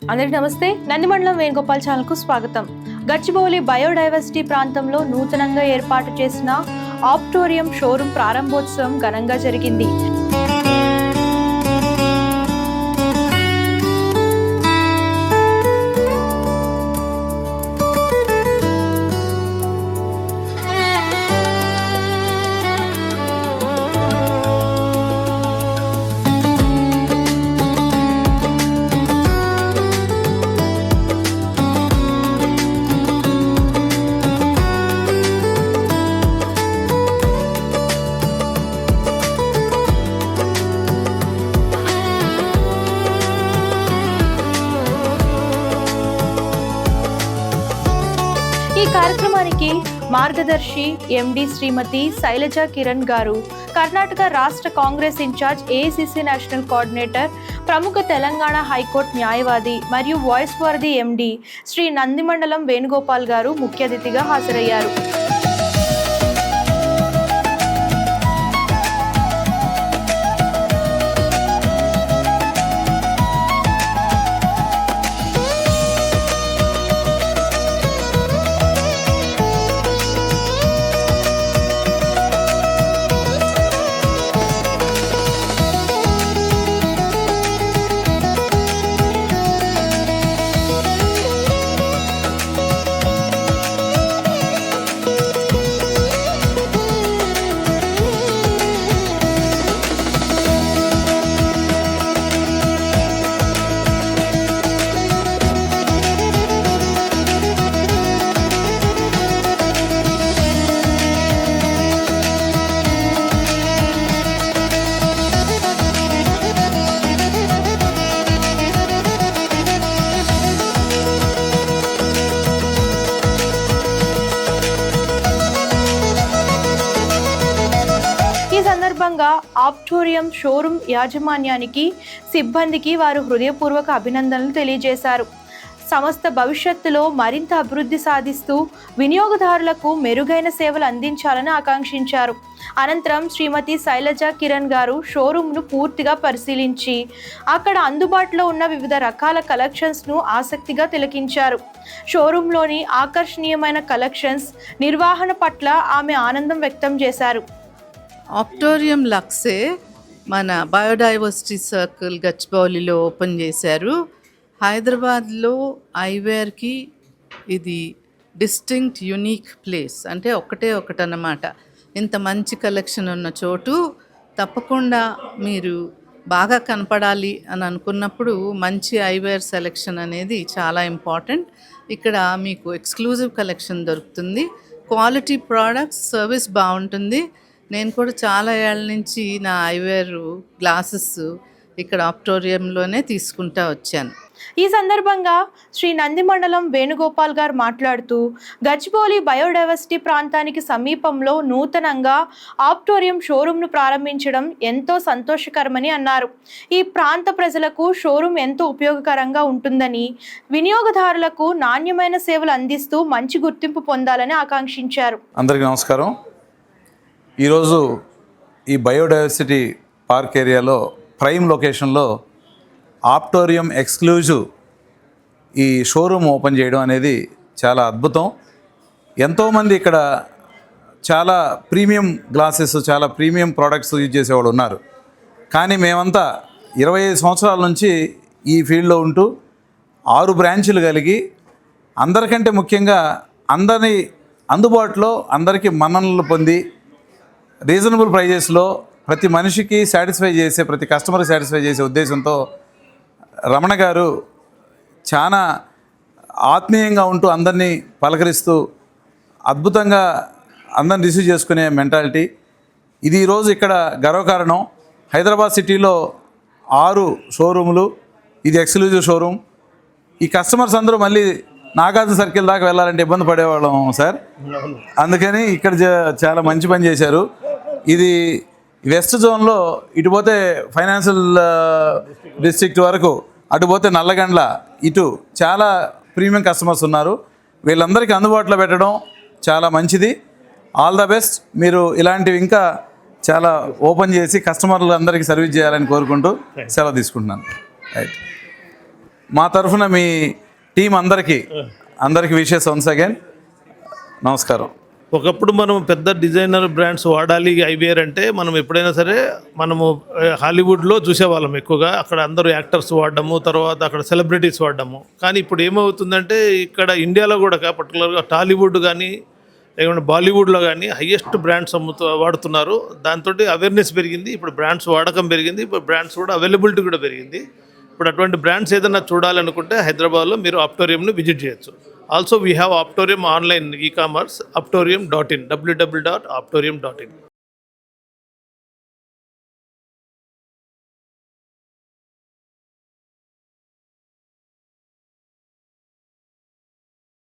అందరికీ నమస్తే. నందిమండలం వేణుగోపాల్ ఛానల్కు స్వాగతం. గచ్చిబౌలి బయోడైవర్సిటీ ప్రాంతంలో నూతనంగా ఏర్పాటు చేసిన ఆప్టోరియం షోరూమ్ ప్రారంభోత్సవం ఘనంగా జరిగింది. ఈ కార్యక్రమానికి మార్గదర్శి ఎండి శ్రీమతి శైలజ కిరణ్ గారు, కర్ణాటక రాష్ట్ర Congress incharge, AICC national coordinator, ప్రముఖ తెలంగాణ హైకోర్టు న్యాయవాది మరియు voice for the MD Shri Nandimandalam Venugopal గారు ముఖ్య అతిథిగా హాజరయ్యారు. సందర్భంగా ఆప్టోరియం షోరూమ్ యాజమాన్యానికి, సిబ్బందికి వారు హృదయపూర్వక అభినందనలు తెలియజేశారు. సంస్థ భవిష్యత్తులో మరింత అభివృద్ధి సాధిస్తూ వినియోగదారులకు మెరుగైన సేవలు అందించాలని ఆకాంక్షించారు. అనంతరం శ్రీమతి శైలజ కిరణ్ గారు షోరూమ్ను పూర్తిగా పరిశీలించి అక్కడ అందుబాటులో ఉన్న వివిధ రకాల కలెక్షన్స్ను ఆసక్తిగా తిలకించారు. షోరూంలోని ఆకర్షణీయమైన కలెక్షన్స్, నిర్వహణ పట్ల ఆమె ఆనందం వ్యక్తం చేశారు. ఆప్టోరియం లక్సే మన బయోడైవర్సిటీ సర్కిల్ గచ్చిబౌలిలో ఓపెన్ చేశారు. హైదరాబాద్లో ఐవేర్కి ఇది డిస్టింక్ట్ యూనిక్ ప్లేస్, అంటే ఒకటన్నమాట. ఇంత మంచి కలెక్షన్ ఉన్న చోటు తప్పకుండా మీరు బాగా కనపడాలి అని అనుకున్నప్పుడు మంచి ఐవేర్ సెలెక్షన్ అనేది చాలా ఇంపార్టెంట్. ఇక్కడ మీకు ఎక్స్క్లూజివ్ కలెక్షన్ దొరుకుతుంది, క్వాలిటీ ప్రోడక్ట్స్, సర్వీస్ బాగుంటుంది. నేను కూడా చాలా ఏళ్ళ నుంచి నా ఐవేర్ గ్లాసెస్ ఇక్కడ ఆప్టోరియంలోనే తీసుకుంటా వచ్చాను. ఈ సందర్భంగా శ్రీ నందిమండలం వేణుగోపాల్ గారు మాట్లాడుతూ, గచ్చిబౌలి బయోడైవర్సిటీ ప్రాంతానికి సమీపంలో నూతనంగా ఆప్టోరియం షోరూమ్ను ప్రారంభించడం ఎంతో సంతోషకరమని అన్నారు. ఈ ప్రాంత ప్రజలకు షోరూమ్ ఎంతో ఉపయోగకరంగా ఉంటుందని, వినియోగదారులకు నాణ్యమైన సేవలు అందిస్తూ మంచి గుర్తింపు పొందాలని ఆకాంక్షించారు. అందరికీ నమస్కారం. ఈరోజు ఈ బయోడైవర్సిటీ పార్క్ ఏరియాలో ప్రైమ్ లొకేషన్లో ఆప్టోరియం ఎక్స్క్లూజివ్ ఈ షోరూమ్ ఓపెన్ చేయడం అనేది చాలా అద్భుతం. ఎంతోమంది ఇక్కడ చాలా ప్రీమియం గ్లాసెస్, చాలా ప్రీమియం ప్రోడక్ట్స్ యూజ్ చేసేవాళ్ళు ఉన్నారు. కానీ మేమంతా 25 సంవత్సరాల నుంచి ఈ ఫీల్డ్లో ఉంటూ 6 బ్రాంచులు కలిగి అందరికంటే ముఖ్యంగా అందరినీ అందుబాటులో అందరికీ మన్ననలు పొంది రీజనబుల్ ప్రైజెస్లో ప్రతి మనిషికి సాటిస్ఫై చేసే, ప్రతి కస్టమర్కి సాటిస్ఫై చేసే ఉద్దేశంతో రమణ గారు చాలా ఆత్మీయంగా ఉంటూ అందరినీ పలకరిస్తూ అద్భుతంగా అందరిని రిసీవ్ చేసుకునే మెంటాలిటీ ఇది. ఈరోజు ఇక్కడ గర్వకారణం. హైదరాబాద్ సిటీలో 6 షోరూములు, ఇది ఎక్స్క్లూజివ్ షోరూమ్. ఈ కస్టమర్స్ అందరూ మళ్ళీ నాగార్జున సర్కిల్ దాకా వెళ్ళాలంటే ఇబ్బంది పడేవాళ్ళం సార్. అందుకని ఇక్కడ చాలా మంచి పని చేశారు. ఇది వెస్ట్ జోన్లో ఇటు పోతే ఫైనాన్షియల్ డిస్ట్రిక్ట్ వరకు, అటు పోతే నల్లగండ్ల, ఇటు చాలా ప్రీమియం కస్టమర్స్ ఉన్నారు. వీళ్ళందరికీ అందుబాటులో పెట్టడం చాలా మంచిది. All the best. మీరు ఇలాంటివి ఇంకా చాలా ఓపెన్ చేసి కస్టమర్లు అందరికీ సర్వీస్ చేయాలని కోరుకుంటూ సెలవు తీసుకుంటున్నాను. రైట్. మా తరఫున మీ టీం అందరికీ విషెస్ వన్స్ అగైన్. నమస్కారం. ఒకప్పుడు మనం పెద్ద డిజైనర్ బ్రాండ్స్ వాడాలి ఐవేర్ అంటే మనం ఎప్పుడైనా సరే మనము హాలీవుడ్లో చూసేవాళ్ళం ఎక్కువగా. అక్కడ అందరూ యాక్టర్స్ వాడడము, తర్వాత అక్కడ సెలబ్రిటీస్ వాడడము. కానీ ఇప్పుడు ఏమవుతుందంటే ఇక్కడ ఇండియాలో కూడా పర్టికులర్గా టాలీవుడ్ కానీ లేకుంటే బాలీవుడ్లో కానీ హయ్యెస్ట్ బ్రాండ్స్ వాడుతున్నారు. దాంతో అవేర్నెస్ పెరిగింది, ఇప్పుడు బ్రాండ్స్ వాడకం పెరిగింది, ఇప్పుడు బ్రాండ్స్ కూడా అవైలబిలిటీ కూడా పెరిగింది. ఇప్పుడు అటువంటి బ్రాండ్స్ ఏదైనా చూడాలనుకుంటే హైదరాబాద్లో మీరు ఆప్టోరియంను విజిట్ చేయొచ్చు. Also, we have Optorium online e-commerce, optorium.in, www.optorium.in.